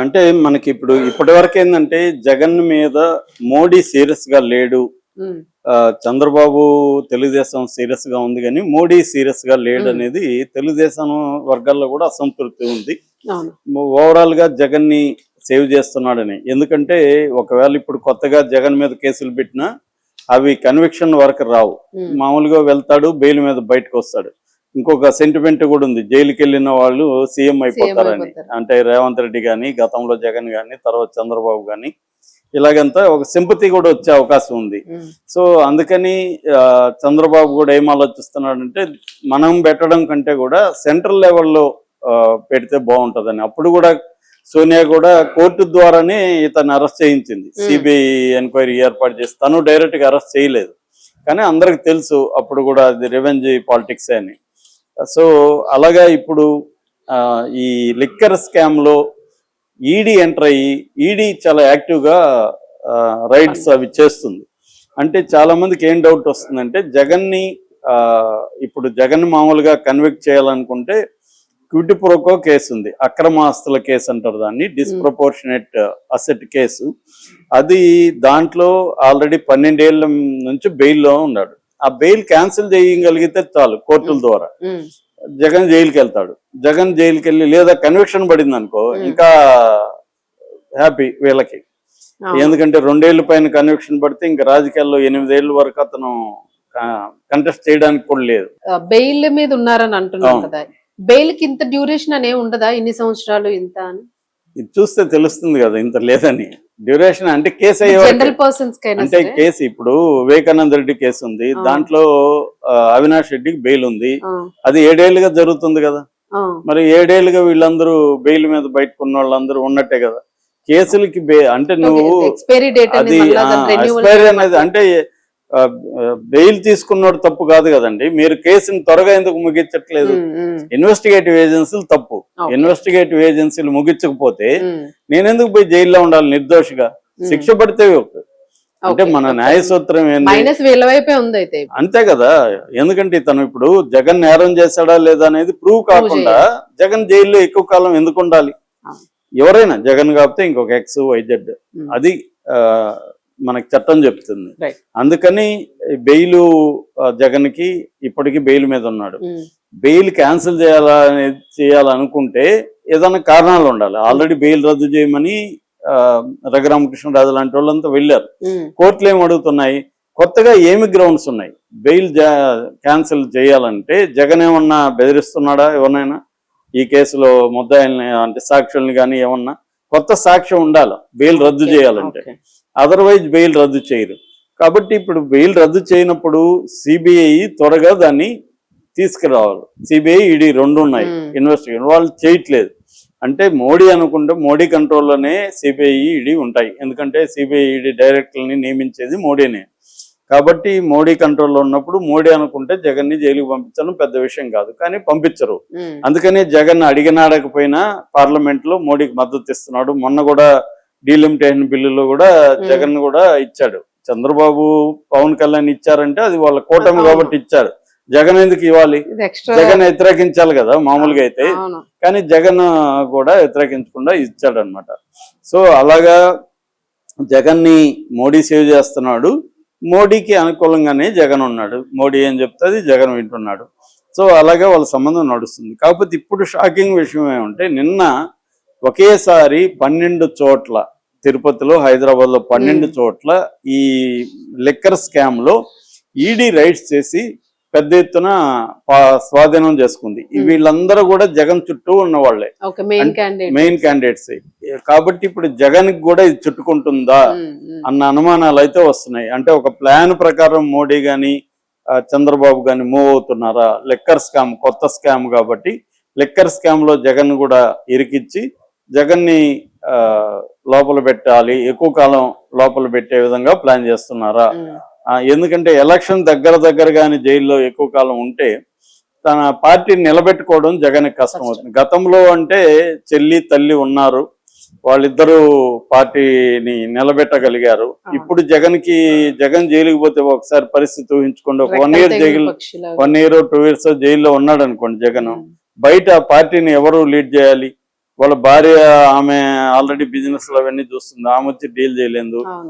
అంటే మనకి ఇప్పటి వరకు ఏంటంటే జగన్ మీద మోడీ సీరియస్ గా లేడు. హ్మ్. చంద్రబాబు తెలుగుదేశం సీరియస్ గా ఉంది కానీ మోడీ సీరియస్ గా లేడు హ్మ్. అనేది తెలుగుదేశం వర్గాల్లో కూడా అసంతృప్తి ఉంది. అవును. ఓవరాల్ గా జగన్ ని సేవ్ చేస్తున్నాడని. ఎందుకంటే ఒకవేళ ఇప్పుడు కొత్తగా జగన్ మీద కేసులు పెట్టినా అవి కన్విక్షన్ వరకు రావు. హ్మ్. మామూలుగా వెళ్తాడు, బెయిల్ మీద బయటకు వస్తాడు. ఇంకొక సెంటిమెంట్ కూడా ఉంది, జైలుకి వెళ్ళిన వాళ్ళు సీఎం అయిపోతారని. అయిపోతారు. అంటే రేవంత్ రెడ్డి కానీ, గతంలో జగన్ కానీ, తర్వాత చంద్రబాబు కానీ, ఇలాగంతా ఒక సింపతి కూడా వచ్చే అవకాశం ఉంది. హ్మ్. సో అందుకని చంద్రబాబు కూడా ఏం ఆలోచిస్తున్నాడంటే మనం పెట్టడం కంటే కూడా సెంట్రల్ లెవెల్లో పెడితే బాగుంటుందని. అప్పుడు కూడా సోనియా కూడా కోర్టు ద్వారానే ఇతను అరెస్ట్ చేయించింది. సిబిఐ ఎంక్వైరీ ఏర్పాటు చేసి తను డైరెక్ట్ గా అరెస్ట్ చేయలేదు. కానీ అందరికి తెలుసు అప్పుడు కూడా అది రివెంజ్ పాలిటిక్స్ అని. సో అలాగా ఇప్పుడు ఈ లిక్కర్ స్కామ్ లో ఈడీ ఎంటర్ అయ్యి ఈడీ చాలా యాక్టివ్గా రైడ్స్ అవి చేస్తుంది. అంటే చాలా మందికి ఏం డౌట్ వస్తుందంటే జగన్ని ఇప్పుడు జగన్ మామూలుగా కన్విక్ట్ చేయాలనుకుంటే క్విడ్ ప్రోకో కేసు ఉంది, అక్రమ ఆస్తుల కేసు అంటారు దాన్ని, డిస్ప్రపోర్షనేట్ అసెట్ కేసు. అది దాంట్లో ఆల్రెడీ 12 ఏళ్ల నుంచి బెయిల్లో ఉన్నాడు. ఆ బెయిల్ క్యాన్సిల్ చేయగలిగితే చాలు కోర్టుల ద్వారా జగన్ జైలుకి వెళ్తాడు. జగన్ జైలుకి వెళ్ళి లేదా కన్విక్షన్ పడింది అనుకో ఇంకా హ్యాపీ వీళ్ళకి. ఎందుకంటే 2 ఏళ్ల పైన కన్విక్షన్ పడితే ఇంకా రాజకీయాల్లో 8 ఏళ్ళ వరకు అతను కంటెస్ట్ చేయడానికి కూడా లేదు. బెయిల్ మీద ఉన్నారని అంటున్నాను కదా, బెయిల్ కి ఇంత డ్యూరేషన్ అనే ఉండదా? ఇన్ని సంవత్సరాలు ఇంత అని ఇది చూస్తే తెలుస్తుంది కదా ఇంత లేదని. డ్యూరేషన్ అంటే కేసు జనరల్ పర్సన్స్ అంటే కేసు ఇప్పుడు వివేకానంద రెడ్డి కేసు ఉంది, దాంట్లో అవినాష్ రెడ్డికి బెయిల్ ఉంది. అది 7 ఏళ్ళుగా జరుగుతుంది కదా. మరి 7 ఏళ్ళుగా వీళ్ళందరూ బెయిల్ మీద బయటకున్న వాళ్ళందరూ ఉన్నట్టే కదా. కేసులకి అంటే నువ్వు అది ఎక్స్పైరీ అనేది అంటే బెయిల్ తీసుకున్నాడు తప్పు కాదు కదండి. మీరు కేసుని త్వరగా ఎందుకు ముగించట్లేదు? ఇన్వెస్టిగేటివ్ ఏజెన్సీలు తప్పు. ఇన్వెస్టిగేటివ్ ఏజెన్సీలు ముగించకపోతే నేనెందుకు పోయి జైల్లో ఉండాలి నిర్దోషిగా? శిక్ష పడితే అంటే మన న్యాయ సూత్రం ఏంటి? అంతే కదా. ఎందుకంటే తను ఇప్పుడు జగన్ నేరం చేశాడా లేదా అనేది ప్రూవ్ కాకుండా జగన్ జైల్లో ఎక్కువ కాలం ఎందుకు ఉండాలి? ఎవరైనా జగన్ కాకపోతే ఇంకొక ఎక్స్ వైజెడ్, అది మనకి చట్టం చెప్తుంది. అందుకని బెయిల్ జగన్ కి ఇప్పటికీ బెయిల్ మీద ఉన్నాడు. బెయిల్ క్యాన్సిల్ చేయాలనుకుంటే ఏదైనా కారణాలు ఉండాలి. ఆల్రెడీ బెయిల్ రద్దు చేయమని రఘురామకృష్ణరాజు లాంటి వాళ్ళంతా వెళ్ళారు. కోర్టులు ఏమి అడుగుతున్నాయి? కొత్తగా ఏమి గ్రౌండ్స్ ఉన్నాయి బెయిల్ క్యాన్సిల్ చేయాలంటే? జగన్ ఏమన్నా బెదిరిస్తున్నాడా ఎవరినైనా ఈ కేసులో ముద్దాయిల్ని అంటే సాక్షుల్ని కానీ? ఏమన్నా కొత్త సాక్ష్యం ఉండాలి బెయిల్ రద్దు చేయాలంటే, అదర్వైజ్ బెయిల్ రద్దు చేయరు. కాబట్టి ఇప్పుడు బెయిల్ రద్దు చేయనప్పుడు సిబిఐ త్వరగా దాన్ని తీసుకురావాలి. సిబిఐ ఈడీ 2 ఉన్నాయి ఇన్వెస్టిగేషన్, వాళ్ళు చేయట్లేదు. అంటే మోడీ అనుకుంటే మోడీ కంట్రోల్లోనే సిబిఐ ఈడీ ఉంటాయి. ఎందుకంటే సిబిఐ ఈడీ డైరెక్టర్ని నియమించేది మోడీనే. కాబట్టి మోడీ కంట్రోల్లో ఉన్నప్పుడు మోడీ అనుకుంటే జగన్ ని జైలుకి పంపించడం పెద్ద విషయం కాదు, కానీ పంపించరు. అందుకని జగన్ అడగకపోయినా పార్లమెంట్ లో మోడీకి మద్దతు ఇస్తున్నాడు. మొన్న కూడా డీలిమిటేషన్ బిల్లులో కూడా జగన్ కూడా ఇచ్చాడు. చంద్రబాబు పవన్ కళ్యాణ్ ఇచ్చారంటే అది వాళ్ళ కూటమి కాబట్టి ఇచ్చారు. జగన్ ఎందుకు ఇవ్వాలి? జగన్ వ్యతిరేకించాలి కదా మామూలుగా అయితే, కానీ జగన్ కూడా వ్యతిరేకించకుండా ఇచ్చాడు అనమాట. సో అలాగా జగన్ ని మోడీ సేవ్ చేస్తున్నాడు. మోడీకి అనుకూలంగానే జగన్ ఉన్నాడు. మోడీ ఏం చెప్తుంది జగన్ వింటున్నాడు. సో అలాగే వాళ్ళ సంబంధం నడుస్తుంది. కాకపోతే ఇప్పుడు షాకింగ్ విషయం ఏమంటే నిన్న ఒకేసారి 12 చోట్ల తిరుపతిలో, హైదరాబాద్ లో 12 చోట్ల ఈ లిక్కర్ స్కామ్ లో ఈడీ రైడ్స్ చేసి పెద్ద ఎత్తున స్వాధీనం చేసుకుంది. వీళ్ళందరూ కూడా జగన్ చుట్టూ ఉన్న వాళ్ళే, మెయిన్ క్యాండిడేట్స్. కాబట్టి ఇప్పుడు జగన్ కి కూడా ఇది చుట్టుకుంటుందా అన్న అనుమానాలు అయితే వస్తున్నాయి. అంటే ఒక ప్లాన్ ప్రకారం మోడీ గాని చంద్రబాబు గాని మూవ్ అవుతున్నారా? లిక్కర్ స్కామ్ కొత్త స్కామ్ కాబట్టి లిక్కర్ స్కామ్ లో జగన్ కూడా ఇరికిచ్చి జగన్ ని లోపల పెట్టాలి, ఎక్కువ కాలం లోపల పెట్టే విధంగా ప్లాన్ చేస్తున్నారా? ఎందుకంటే ఎలక్షన్ దగ్గరగానే జైల్లో ఎక్కువ కాలం ఉంటే తన పార్టీని నిలబెట్టుకోవడం జగన్ కష్టం అవుతుంది. గతంలో అంటే చెల్లి తల్లి ఉన్నారు, వాళ్ళిద్దరూ పార్టీని నిలబెట్టగలిగారు. ఇప్పుడు జగన్ జైలుకి పోతే ఒకసారి పరిస్థితి ఊహించుకోండి. ఒక 1 ఇయర్ జైలు, 1 ఇయర్ 2 ఇయర్స్ జైల్లో ఉన్నాడు అనుకోండి జగన్, బయట పార్టీని ఎవరు లీడ్ చేయాలి? వాళ్ళ భార్య ఆమె ఆల్రెడీ బిజినెస్ అవన్నీ చూస్తుంది, ఆమె వచ్చి డీల్ చేయలేదు. అవును